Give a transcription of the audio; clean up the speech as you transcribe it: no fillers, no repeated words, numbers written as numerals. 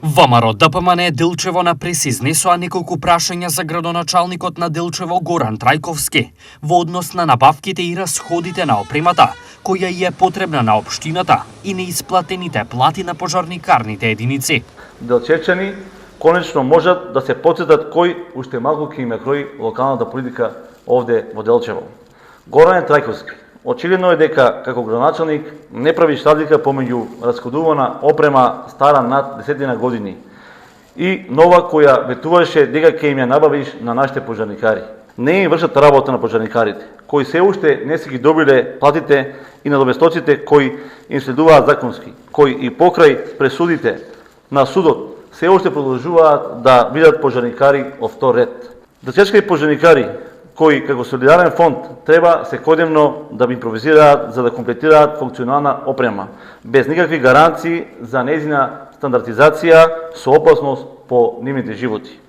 ВМРО ДПМН Делчево напрес изнесоа неколку прашања за градоначалникот на Делчево Горан Трајковски во однос на набавките и расходите на опремата која е потребна на општината и неисплатените плати на пожарникарните единици. Делчевчани конечно можат да се потсетат кој уште малку ќе им крои локалната политика овде во Делчево. Горан Трајковски очигледно е дека како градоначалник не правиш разлика помеѓу расходувана опрема стара над 10 години и нова која ветуваше дека ќе им ја набавиш на нашите пожарникари. Не им вршат работа на пожарникарите, кои се уште не се ги добиле платите и надовестоците кои им следуваат законски, кои и покрај пресудите на судот се уште продолжуваат да бидат пожарникари од втор ред. Делчевски пожарникари кои како солидарен фонд треба секојдневно да импровизираат за да комплетираат функционална опрема, без никакви гаранции за нејзина стандартизација со опасност по нивните животи.